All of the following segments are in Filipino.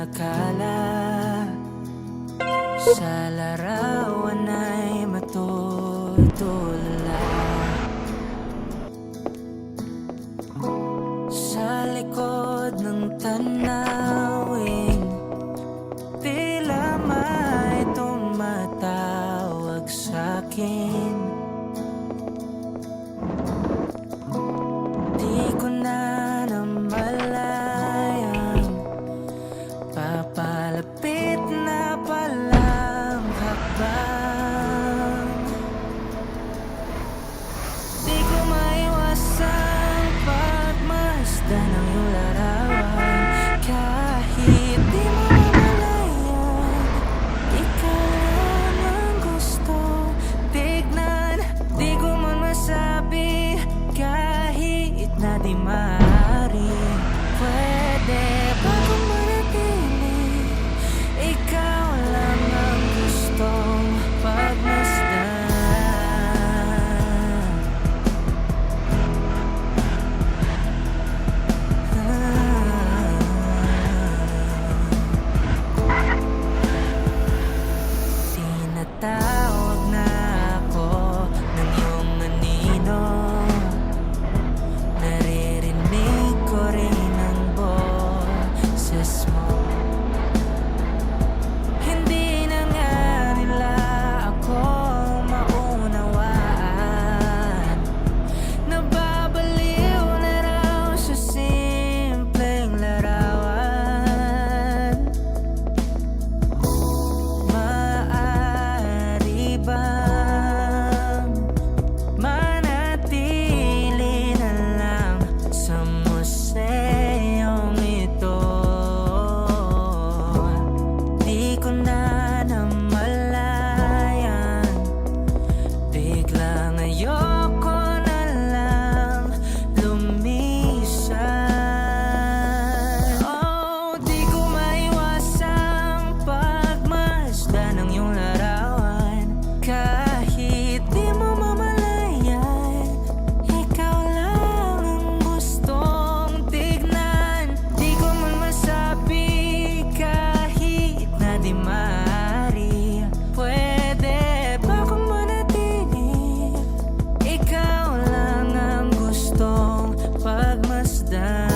akala sa larawan ay matutulala. Sa likod ng tanawin, tila may tumatawag sa'kin. Di ko na namalayang papalapit na palang hakbang. Di ko maiwasang pagmasdan ng iyong larawan. Kahit di mo mamalayan, ikaw lang ang gusto tignan. Di ko man masabi kahit na di maaari. Pwede ba kung manatili? Ikaw lang ang gustong pagmasdan. Tinatawag na ako ng iyong anino. Naririnig ko rin ang boses mo. Hindi na nga nila ako maunawaan. Nababaliw na raw sa simpleng larawan. Maaari bang manatili na lang sa museyong ito? Di ko na namalayan, biglang ayoko na lang lumisan. Oh, di ko maiwasang pagmasdan ng iyong larawan. Kahit di mo mamalayan, ikaw lang ang gustong tignan. Di ko man masabi kahit na di maaari. Pwede ba kung manatili? Ikaw lang ang gustong pagmasdan.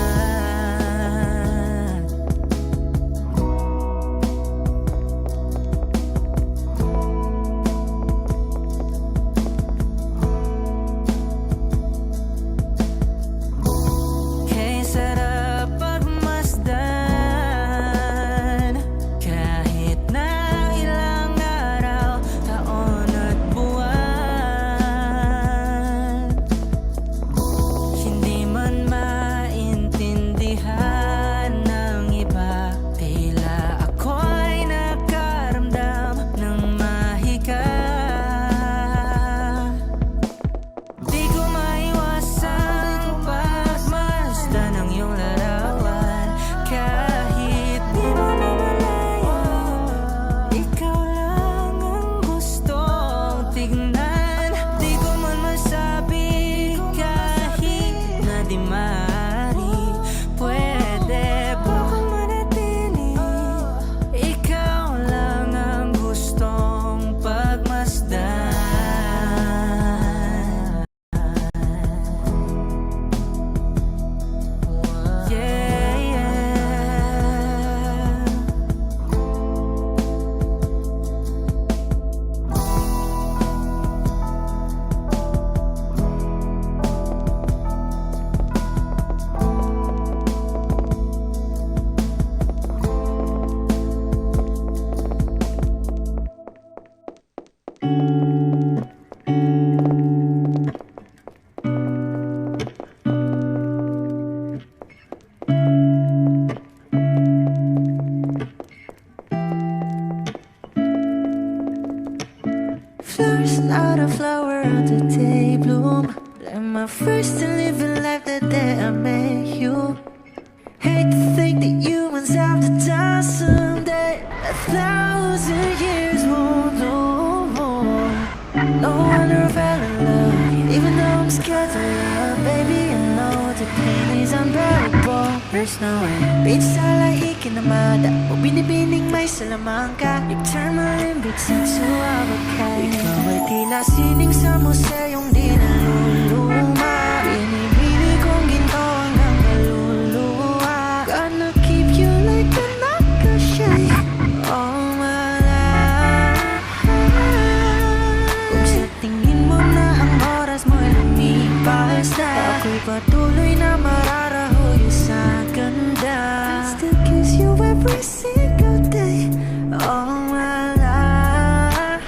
Kay sarap pagmasdan, kahit na ilang araw, taon at buwan. Hindi man maintindihan ng iba, tila ako'y nakaramdam ng mahika. Di ko maiwasang pagmasdan ng iyong larawan. Kahit di mo namalayan, ikaw lang ang gustong tignan. Di ko man masabi kahit na di maaari. Pwede ba kung manatili? Ikaw lang ang gustong pagmasdan. Yeah, yeah. Flowers not a flower on the day bloom. Like my first and living life the day I met you. Hate to think that humans have to die someday. 1,000 years won't know more. No wonder I fell in love, even though I'm scared to love. Baby, I know the pain is unbearable. There's no way Pizza like ikinamada O binibining may salamangka You turn my limbits into avocado Ikaw ay tila sining sa museyong di naluluma Binibini kong ginto hanggang kaluluwa Gonna keep you like a nakashay All my life Kung sa tingin mo na ang oras mo'y lumipas na Ako'y patuloy na mararahoy sa ganda I still kiss you every single day All my life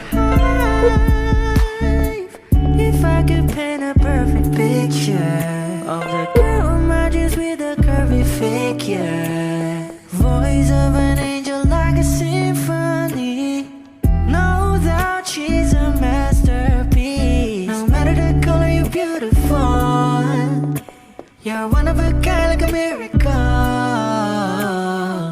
If I could paint a perfect picture Of the girl who matches with a curvy figure Voice of an angel like a symphony No doubt she's a masterpiece No matter the color, you're beautiful You're one of a kind like a miracle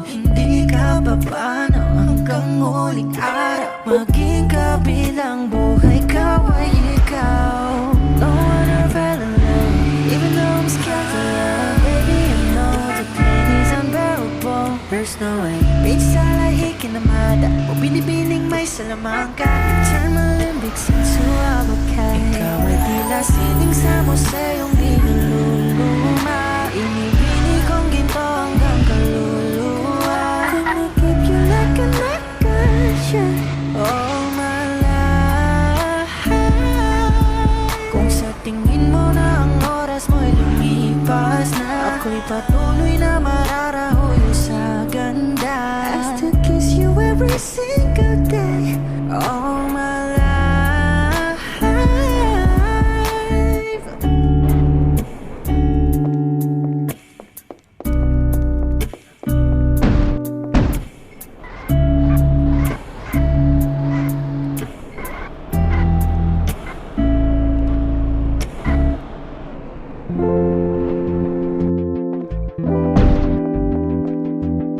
Hindi ka pa paano hanggang huling araw Maging kabilang buhay ka ay ikaw No one ever fell in love Even though I'm scared to love Baby, I know the pain is unbearable There's no way Pizza like ikinamada O binibining may salamangka You turn my limbits into avocado Ikaw ay tila sining sa museyong di naluluma Inibini kong ginto hanggang kaluluwa Gonna keep you like a nakasya All my life Kung sa tingin mo na ang oras mo'y lumipas na Ako'y patuloy na mararahoy sa ganda I still kiss you every single day All my life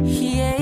Yeah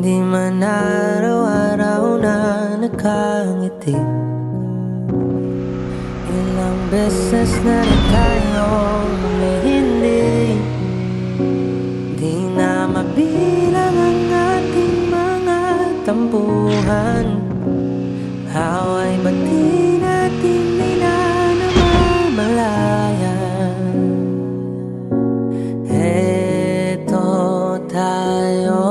Di man araw-araw na nakangiti. Ilang beses na rin tayong hindi di na mabilang ang ating mga tampuhan. Away ba't di natin nila namamalayan? Eto tayo,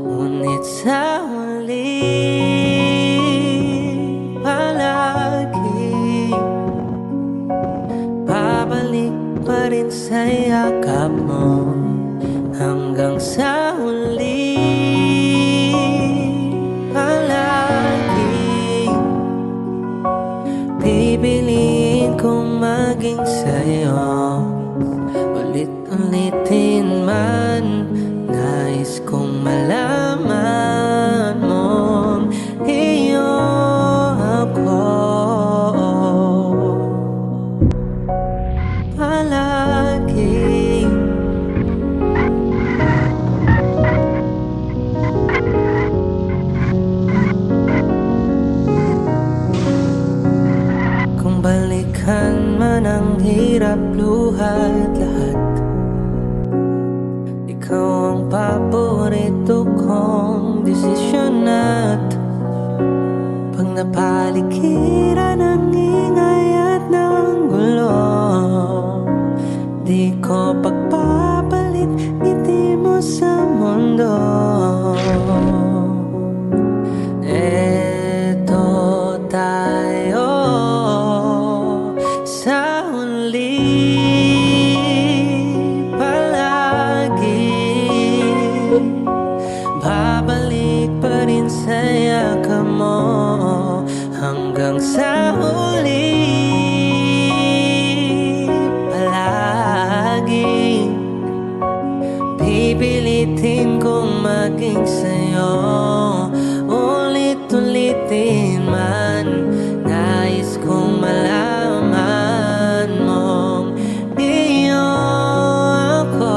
ngunit sa huli palagi babalik pa rin sa yakap mo. Hanggang sa huli palagi pipiliin kong maging sa'yo. Ulit-ulitin man, nais kong malaman mong iyo ako palagi. Kung balikan man ang hirap, luha't lahat, ikaw ang paborito kong desisyon. At pag napaligiran ng ingay at ng gulo, di ko pagpapalit ngiti mo sa mundo. Eto tayo sa huli palagi, babalik pa rin sa yakap mo. Hanggang sa huli palagi pipilitin kong maging sa'yo. Ulit-ulitin man, nais kong malaman mong iyo ako.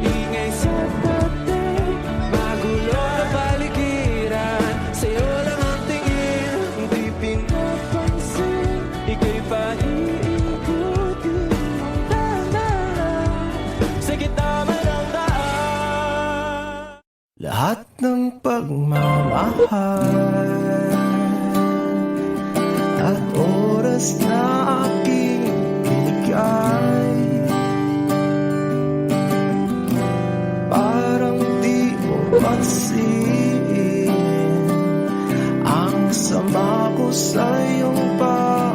Ingay sa dating, magulo na paligiran, sa'yo lang ang tingin, di pinapansin, ika'y paiikutin sa gitna man ng daan. Lahat ng pagmamahal at oras na aking binigay, parang di mo pansin ang sama ko sa iyong pag